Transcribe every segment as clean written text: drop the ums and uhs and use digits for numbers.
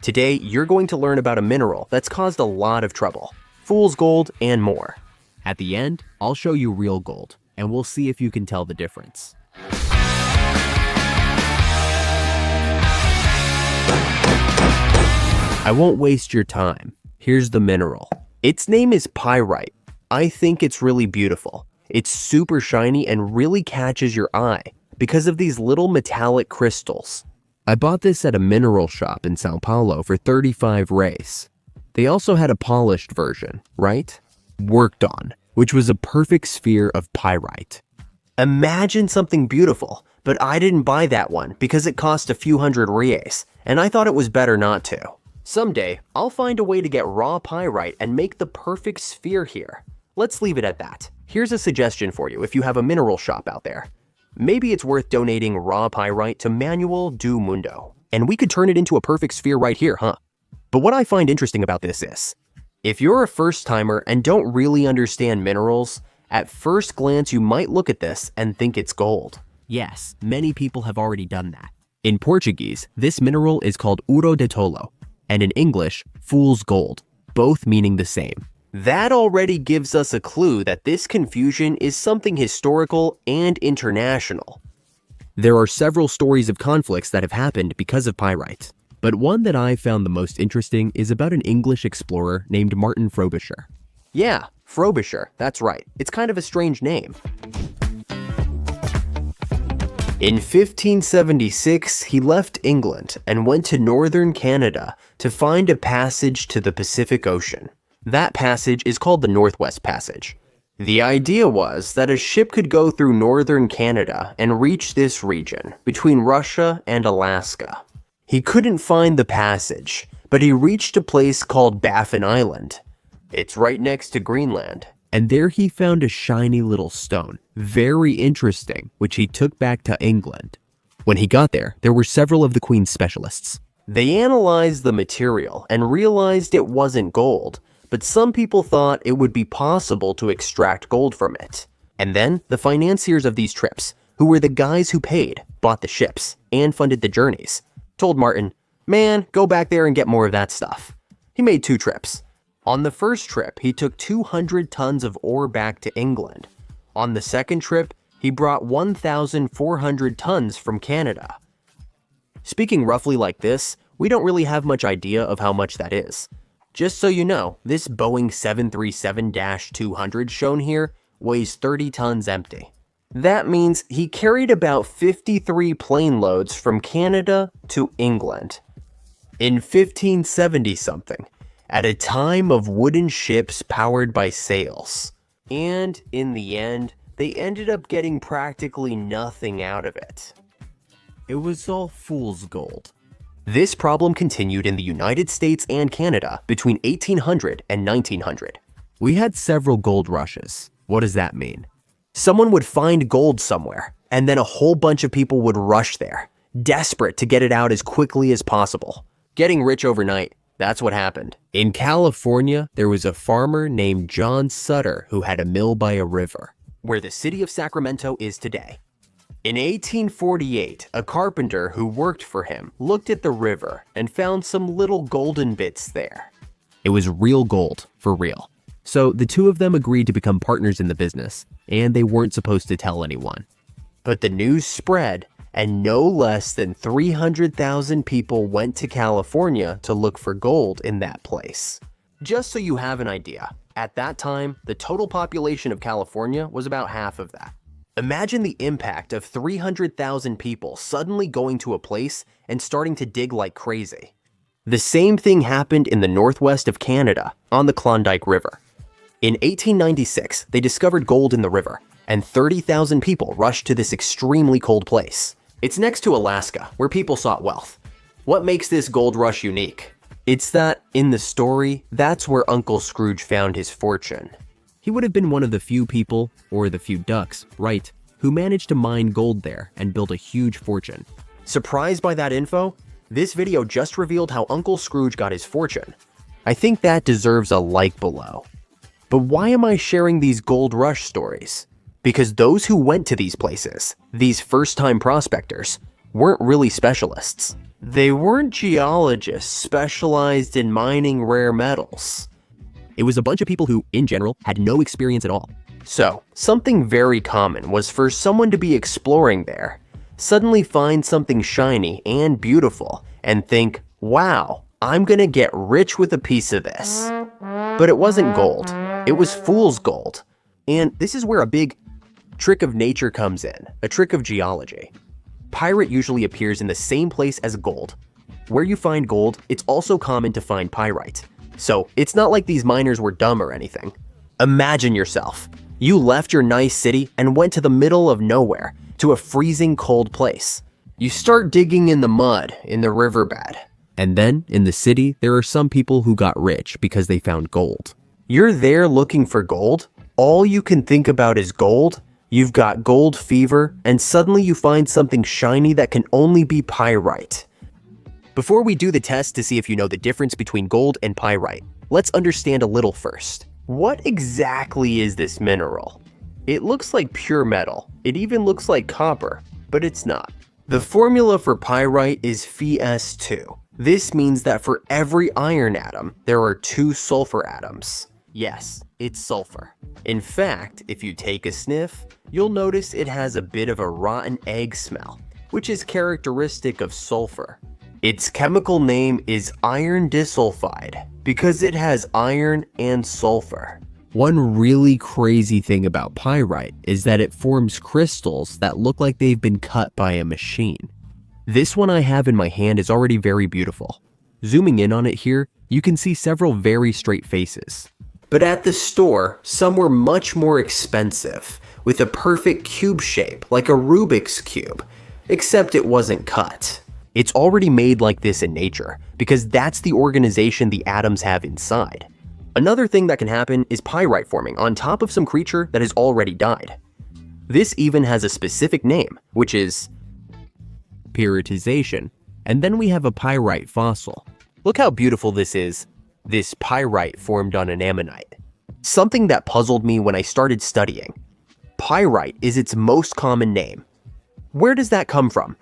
Today, you're going to learn about a mineral that's caused a lot of trouble, fool's gold, and more. At the end, I'll show you real gold, and we'll see if you can tell the difference. I won't waste your time. Here's the mineral. Its name is pyrite. I think it's really beautiful. It's super shiny and really catches your eye because of these little metallic crystals. I bought this at a mineral shop in Sao Paulo for 35 reais. They also had a polished version, right? Worked on, which was a perfect sphere of pyrite. Imagine something beautiful, but I didn't buy that one because it cost a few hundred reais, and I thought it was better not to. Someday, I'll find a way to get raw pyrite and make the perfect sphere here. Let's leave it at that. Here's a suggestion for you if you have a mineral shop out there. Maybe it's worth donating raw pyrite to Manuel do Mundo, and we could turn it into a perfect sphere right here, huh? But what I find interesting about this is, if you're a first-timer and don't really understand minerals, at first glance you might look at this and think it's gold. Yes, many people have already done that. In Portuguese, this mineral is called ouro de tolo, and in English, fool's gold, both meaning the same. That already gives us a clue that this confusion is something historical and international. There are several stories of conflicts that have happened because of pyrite, but one that I found the most interesting is about an English explorer named Martin Frobisher. Yeah, Frobisher, that's right. It's kind of a strange name. In 1576, he left England and went to northern Canada to find a passage to the Pacific Ocean. That passage is called the Northwest Passage. The idea was that a ship could go through northern Canada and reach this region between Russia and Alaska. He couldn't find the passage, but he reached a place called Baffin Island. It's right next to Greenland. And there he found a shiny little stone, very interesting, which he took back to England. When he got there were several of the Queen's specialists. They analyzed the material and realized it wasn't gold, but some people thought it would be possible to extract gold from it. And then the financiers of these trips, who were the guys who paid, bought the ships, and funded the journeys, told Martin, "Man, go back there and get more of that stuff." He made 2 trips. On the first trip, he took 200 tons of ore back to England. On the second trip, he brought 1,400 tons from Canada. Speaking roughly like this, we don't really have much idea of how much that is. Just so you know, this Boeing 737-200 shown here weighs 30 tons empty. That means he carried about 53 plane loads from Canada to England. In 1570-something, at a time of wooden ships powered by sails. And in the end, they ended up getting practically nothing out of it. It was all fool's gold. This problem continued in the United States and Canada between 1800 and 1900. We had several gold rushes. What does that mean? Someone would find gold somewhere, and then a whole bunch of people would rush there, desperate to get it out as quickly as possible. Getting rich overnight. That's what happened. In California, there was a farmer named John Sutter who had a mill by a river, where the city of Sacramento is today. In 1848, a carpenter who worked for him looked at the river and found some little golden bits there. It was real gold, for real. So the two of them agreed to become partners in the business, and they weren't supposed to tell anyone. But the news spread, and no less than 300,000 people went to California to look for gold in that place. Just so you have an idea, at that time, the total population of California was about half of that. Imagine the impact of 300,000 people suddenly going to a place and starting to dig like crazy. The same thing happened in the northwest of Canada, on the Klondike River. In 1896, they discovered gold in the river, and 30,000 people rushed to this extremely cold place. It's next to Alaska, where people sought wealth. What makes this gold rush unique? It's that, in the story, that's where Uncle Scrooge found his fortune. He would have been one of the few people, or the few ducks, right, who managed to mine gold there and build a huge fortune. Surprised by that info? This video just revealed how Uncle Scrooge got his fortune. I think that deserves a like below. But why am I sharing these gold rush stories? Because those who went to these places, these first-time prospectors, weren't really specialists. They weren't geologists specialized in mining rare metals. It was a bunch of people who, in general, had no experience at all. So, something very common was for someone to be exploring there, suddenly find something shiny and beautiful, and think, wow, I'm gonna get rich with a piece of this. But it wasn't gold. It was fool's gold. And this is where a big trick of nature comes in, a trick of geology. Pyrite usually appears in the same place as gold. Where you find gold, it's also common to find pyrite. So it's not like these miners were dumb or anything. Imagine yourself. You left your nice city and went to the middle of nowhere, to a freezing cold place. You start digging in the mud in the riverbed. And then, in the city, there are some people who got rich because they found gold. You're there looking for gold. All you can think about is gold. You've got gold fever, and suddenly you find something shiny that can only be pyrite. Before we do the test to see if you know the difference between gold and pyrite, let's understand a little first. What exactly is this mineral? It looks like pure metal. It even looks like copper, but it's not. The formula for pyrite is Fe(S)2. This means that for every iron atom, there are 2 sulfur atoms. Yes, it's sulfur. In fact, if you take a sniff, you'll notice it has a bit of a rotten egg smell, which is characteristic of sulfur. Its chemical name is iron disulfide because it has iron and sulfur. One really crazy thing about pyrite is that it forms crystals that look like they've been cut by a machine. This one I have in my hand is already very beautiful. Zooming in on it here, you can see several very straight faces. But at the store, some were much more expensive, with a perfect cube shape like a Rubik's Cube, except it wasn't cut. It's already made like this in nature, because that's the organization the atoms have inside. Another thing that can happen is pyrite forming on top of some creature that has already died. This even has a specific name, which is pyritization. And then we have a pyrite fossil. Look how beautiful this is. This pyrite formed on an ammonite. Something that puzzled me when I started studying. Pyrite is its most common name. Where does that come from?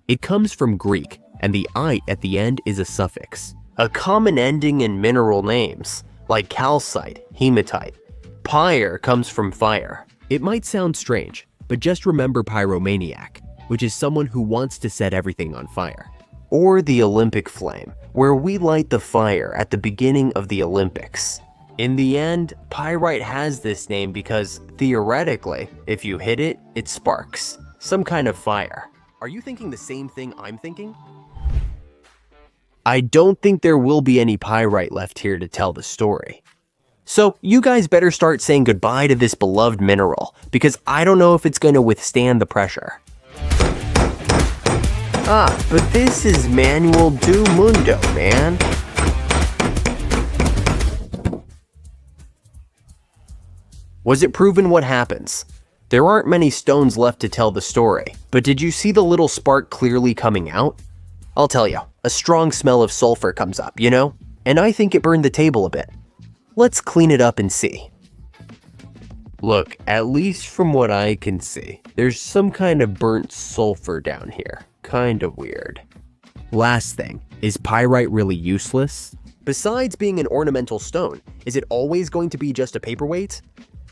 It comes from Greek, and the "ite" at the end is a suffix. A common ending in mineral names, like calcite, hematite. Pyre comes from fire. It might sound strange, but just remember pyromaniac, which is someone who wants to set everything on fire. Or the Olympic flame, where we light the fire at the beginning of the Olympics. In the end, pyrite has this name because, theoretically, if you hit it, it sparks. Some kind of fire. Are you thinking the same thing I'm thinking? I don't think there will be any pyrite left here to tell the story. So you guys better start saying goodbye to this beloved mineral, because I don't know if it's going to withstand the pressure. Ah, but this is Manuel do Mundo, man. Was it proven what happens? There aren't many stones left to tell the story, but did you see the little spark clearly coming out? I'll tell you, a strong smell of sulfur comes up, you know? And I think it burned the table a bit. Let's clean it up and see. Look, at least from what I can see, there's some kind of burnt sulfur down here. Kind of weird. Last thing, is pyrite really useless? Besides being an ornamental stone, is it always going to be just a paperweight?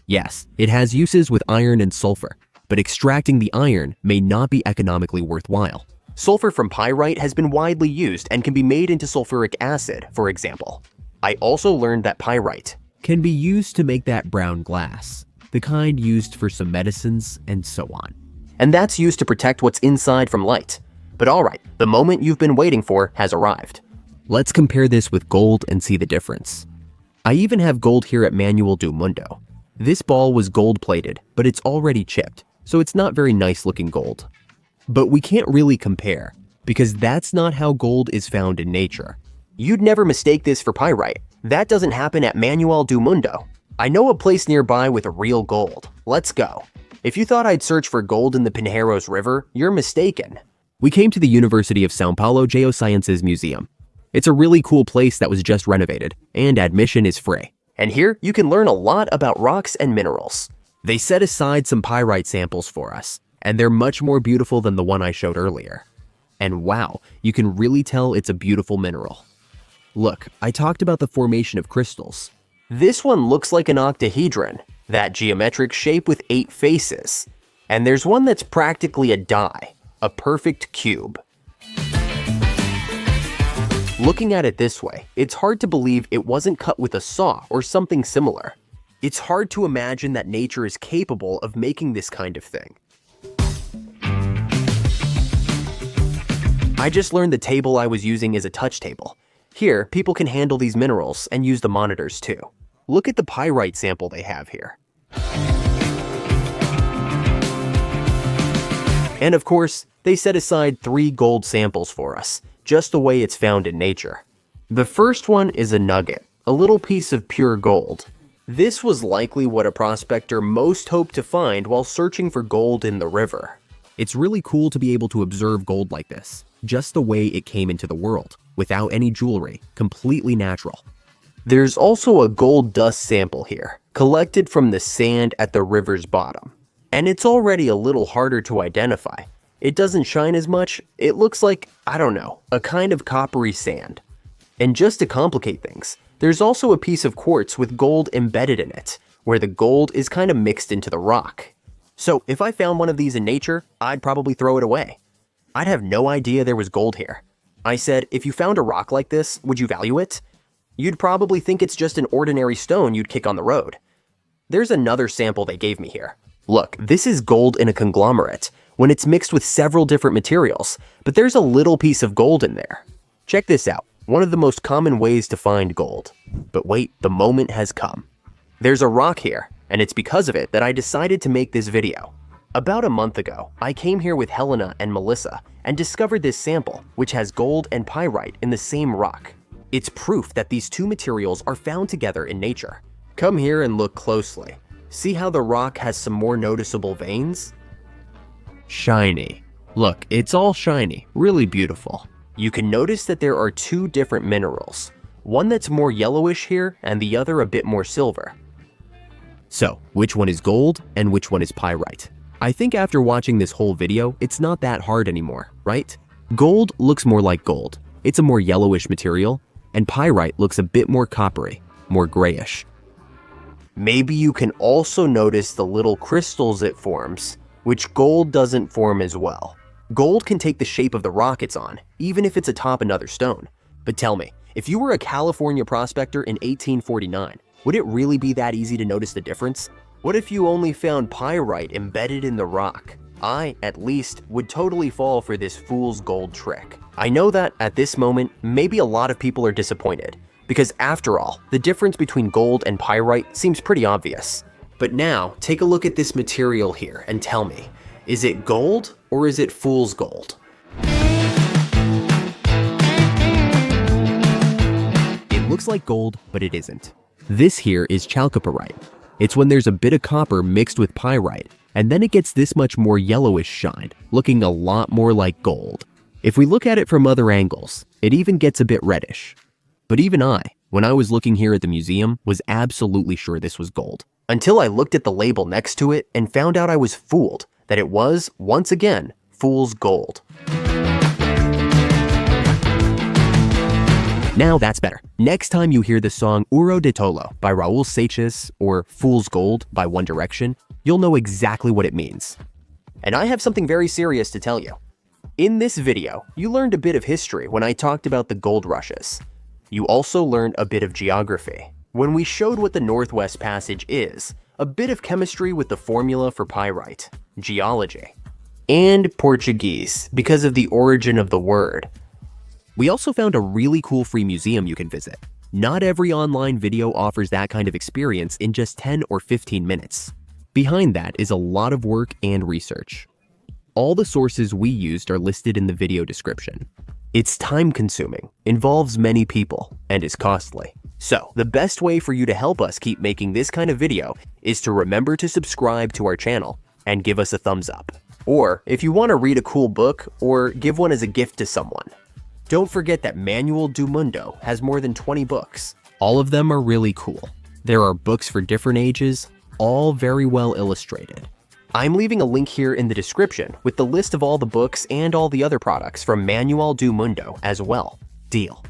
Yes, it has uses with iron and sulfur, but extracting the iron may not be economically worthwhile. Sulfur from pyrite has been widely used and can be made into sulfuric acid, for example. I also learned that pyrite can be used to make that brown glass, the kind used for some medicines and so on. And that's used to protect what's inside from light. But alright, the moment you've been waiting for has arrived. Let's compare this with gold and see the difference. I even have gold here at Manuel do Mundo. This ball was gold plated, but it's already chipped, so it's not very nice looking gold. But we can't really compare, because that's not how gold is found in nature. You'd never mistake this for pyrite. That doesn't happen at Manuel do Mundo. I know a place nearby with real gold. Let's go. If you thought I'd search for gold in the Pinheiros River, you're mistaken. We came to the University of São Paulo Geosciences Museum. It's a really cool place that was just renovated, and admission is free. And here, you can learn a lot about rocks and minerals. They set aside some pyrite samples for us, and they're much more beautiful than the one I showed earlier. And wow, you can really tell it's a beautiful mineral. Look, I talked about the formation of crystals. This one looks like an octahedron, that geometric shape with 8 faces. And there's one that's practically a die, a perfect cube. Looking at it this way, it's hard to believe it wasn't cut with a saw or something similar. It's hard to imagine that nature is capable of making this kind of thing. I just learned the table I was using is a touch table. Here, people can handle these minerals and use the monitors too. Look at the pyrite sample they have here. And of course, they set aside 3 gold samples for us, just the way it's found in nature. The first one is a nugget, a little piece of pure gold. This was likely what a prospector most hoped to find while searching for gold in the river. It's really cool to be able to observe gold like this, just the way it came into the world, without any jewelry, completely natural. There's also a gold dust sample here, collected from the sand at the river's bottom. And it's already a little harder to identify. It doesn't shine as much, it looks like, I don't know, a kind of coppery sand. And just to complicate things, there's also a piece of quartz with gold embedded in it, where the gold is kind of mixed into the rock. So if I found one of these in nature, I'd probably throw it away. I'd have no idea there was gold here. I said, if you found a rock like this, would you value it? You'd probably think it's just an ordinary stone you'd kick on the road. There's another sample they gave me here. Look, this is gold in a conglomerate, when it's mixed with several different materials, but there's a little piece of gold in there. Check this out, one of the most common ways to find gold. But wait, the moment has come. There's a rock here, and it's because of it that I decided to make this video. About a month ago, I came here with Helena and Melissa and discovered this sample, which has gold and pyrite in the same rock. It's proof that these 2 materials are found together in nature. Come here and look closely. See how the rock has some more noticeable veins? Shiny. Look, it's all shiny, really beautiful. You can notice that there are 2 different minerals. One that's more yellowish here and the other a bit more silver. So, which one is gold and which one is pyrite? I think after watching this whole video, it's not that hard anymore, right? Gold looks more like gold. It's a more yellowish material, and pyrite looks a bit more coppery, more grayish. Maybe you can also notice the little crystals it forms, which gold doesn't form as well. Gold can take the shape of the rock it's on, even if it's atop another stone. But tell me, if you were a California prospector in 1849, would it really be that easy to notice the difference? What if you only found pyrite embedded in the rock? I, at least, would totally fall for this fool's gold trick. I know that, at this moment, maybe a lot of people are disappointed, because after all, the difference between gold and pyrite seems pretty obvious. But now, take a look at this material here and tell me, is it gold or is it fool's gold? It looks like gold, but it isn't. This here is chalcopyrite. It's when there's a bit of copper mixed with pyrite, and then it gets this much more yellowish shine, looking a lot more like gold. If we look at it from other angles, it even gets a bit reddish. But even I, when I was looking here at the museum, was absolutely sure this was gold. Until I looked at the label next to it and found out I was fooled, that it was, once again, fool's gold. Now that's better. Next time you hear the song Uro de Tolo by Raul Seixas or Fool's Gold by One Direction, you'll know exactly what it means. And I have something very serious to tell you. In this video, you learned a bit of history when I talked about the gold rushes. You also learned a bit of geography when we showed what the Northwest Passage is, a bit of chemistry with the formula for pyrite, geology, and Portuguese because of the origin of the word. We also found a really cool free museum you can visit. Not every online video offers that kind of experience in just 10 or 15 minutes. Behind that is a lot of work and research. All the sources we used are listed in the video description. It's time-consuming, involves many people, and is costly. So, the best way for you to help us keep making this kind of video is to remember to subscribe to our channel and give us a thumbs up. Or, if you want to read a cool book or give one as a gift to someone. Don't forget that Manual do Mundo has more than 20 books. All of them are really cool. There are books for different ages, all very well illustrated. I'm leaving a link here in the description with the list of all the books and all the other products from Manual do Mundo as well. Deal.